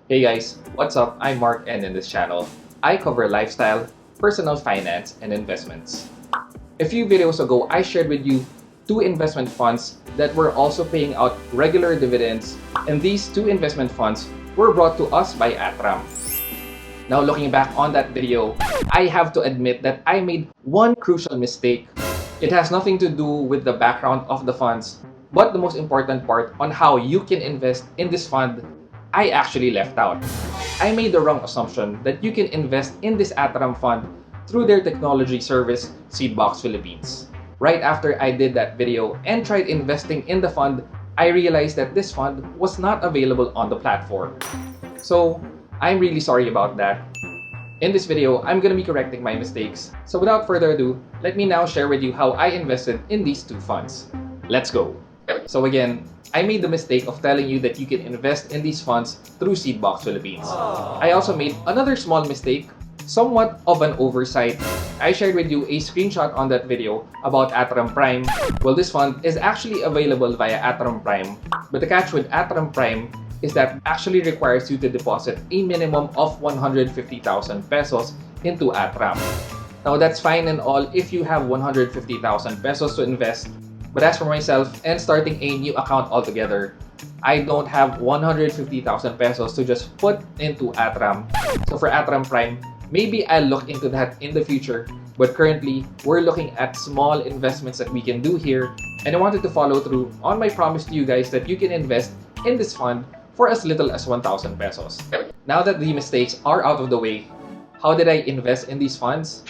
Hey guys, what's up? I'm Mark, and in this channel, I cover lifestyle, personal finance, and investments. A few videos ago, I shared with you two investment funds that were also paying out regular dividends, and these two investment funds were brought to us by ATRAM. Now looking back on that video, I have to admit that I made one crucial mistake. It has nothing to do with the background of the funds, but the most important part on how you can invest in this fund, I actually left out. I made the wrong assumption that you can invest in this ATRAM fund through their technology service, Seedbox Philippines. Right after I did that video and tried investing in the fund, I realized that this fund was not available on the platform. So, I'm really sorry about that. In this video, I'm going to be correcting my mistakes. So without further ado, let me now share with you how I invested in these two funds. Let's go! So again, I made the mistake of telling you that you can invest in these funds through Seedbox Philippines. I also made another small mistake, somewhat of an oversight. I shared with you a screenshot on that video about ATRAM Prime. Well, this fund is actually available via ATRAM Prime, but the catch with ATRAM Prime is that it actually requires you to deposit a minimum of 150,000 pesos into ATRAM. Now that's fine and all if you have 150,000 pesos to invest, but as for myself and starting a new account altogether, I don't have 150,000 pesos to just put into ATRAM. So for ATRAM Prime, maybe I'll look into that in the future, but currently we're looking at small investments that we can do here, and I wanted to follow through on my promise to you guys that you can invest in this fund for as little as 1,000 pesos. Now that the mistakes are out of the way, how did I invest in these funds?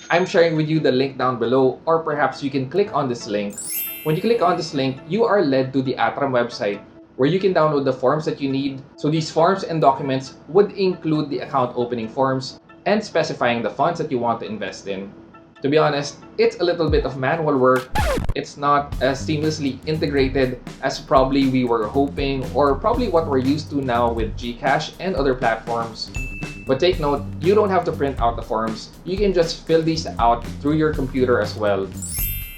I'm sharing with you the link down below, or perhaps you can click on this link. When you click on this link, you are led to the ATRAM website where you can download the forms that you need. So these forms and documents would include the account opening forms and specifying the funds that you want to invest in. To be honest, it's a little bit of manual work. It's not as seamlessly integrated as probably we were hoping, or probably what we're used to now with GCash and other platforms. But take note, you don't have to print out the forms. You can just fill these out through your computer as well.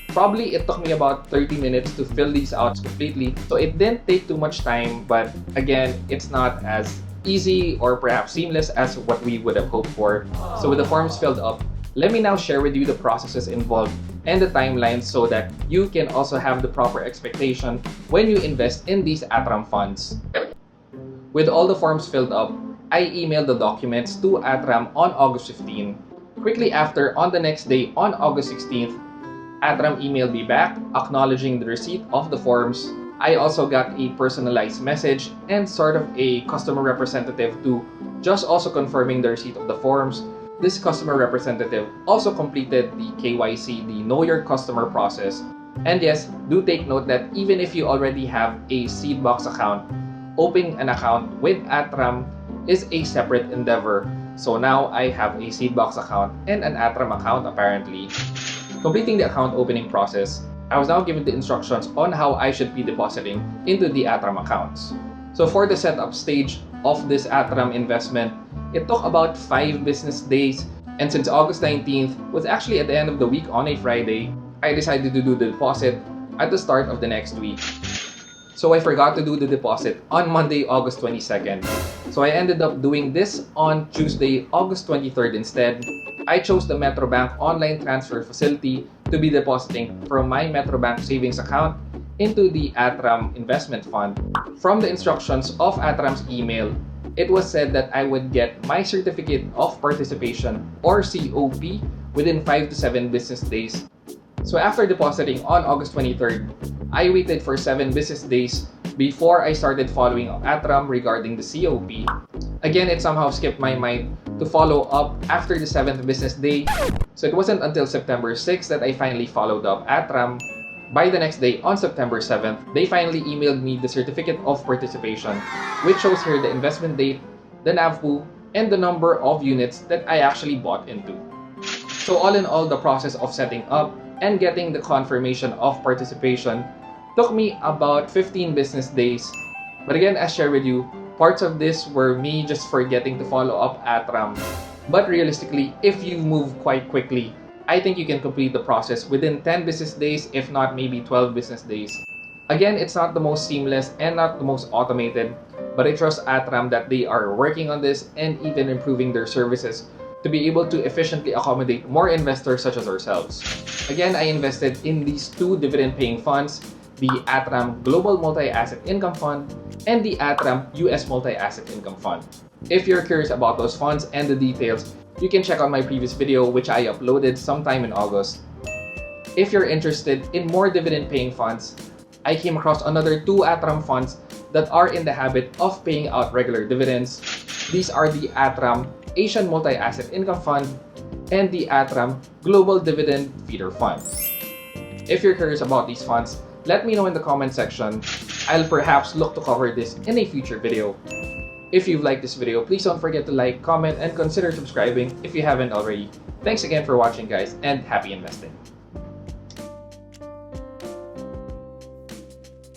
Probably it took me about 30 minutes to fill these out completely, so it didn't take too much time, but again, it's not as easy or perhaps seamless as what we would have hoped for. So with the forms filled up, let me now share with you the processes involved and the timeline so that you can also have the proper expectation when you invest in these ATRAM funds. With all the forms filled up, I emailed the documents to ATRAM on August 15. Quickly after, on the next day, on August 16th, ATRAM emailed me back acknowledging the receipt of the forms. I also got a personalized message and sort of a customer representative to just also confirming the receipt of the forms. This customer representative also completed the KYC, the Know Your Customer process. And yes, do take note that even if you already have a Seedbox account, opening an account with ATRAM is a separate endeavor. So now I have a Seedbox account and an ATRAM account apparently. Completing the account opening process, I was now given the instructions on how I should be depositing into the ATRAM accounts. So for the setup stage of this ATRAM investment, it took about 5 business days, and since August 19th was actually at the end of the week on a Friday, I decided to do the deposit at the start of the next week. So I forgot to do the deposit on Monday, August 22nd. So I ended up doing this on Tuesday, August 23rd instead. I chose the Metrobank online transfer facility to be depositing from my Metrobank savings account into the ATRAM investment fund. From the instructions of ATRAM's email, it was said that I would get my certificate of participation or COP within 5 to 7 business days. So after depositing on August 23rd, I waited for 7 business days before I started following ATRAM regarding the COP. Again, it somehow skipped my mind to follow up after the 7th business day. So it wasn't until September 6th that I finally followed up ATRAM. By the next day, on September 7th, they finally emailed me the certificate of participation, which shows here the investment date, the NAV, and the number of units that I actually bought into. So all in all, the process of setting up and getting the confirmation of participation took me about 15 business days. But again, as shared with you, parts of this were me just forgetting to follow up ATRAM. But realistically, if you move quite quickly, I think you can complete the process within 10 business days, if not maybe 12 business days. Again, it's not the most seamless and not the most automated, but I trust ATRAM that they are working on this and even improving their services to be able to efficiently accommodate more investors such as ourselves. Again, I invested in these two dividend-paying funds, the ATRAM Global Multi-Asset Income Fund and the ATRAM US Multi-Asset Income Fund. If you're curious about those funds and the details, you can check out my previous video which I uploaded sometime in August. If you're interested in more dividend-paying funds, I came across another two ATRAM funds that are in the habit of paying out regular dividends. These are the ATRAM Asian Multi-Asset Income Fund and the ATRAM Global Dividend Feeder Fund. If you're curious about these funds, let me know in the comment section. I'll perhaps look to cover this in a future video. If you've liked this video, please don't forget to like, comment, and consider subscribing if you haven't already. Thanks again for watching, guys, and happy investing!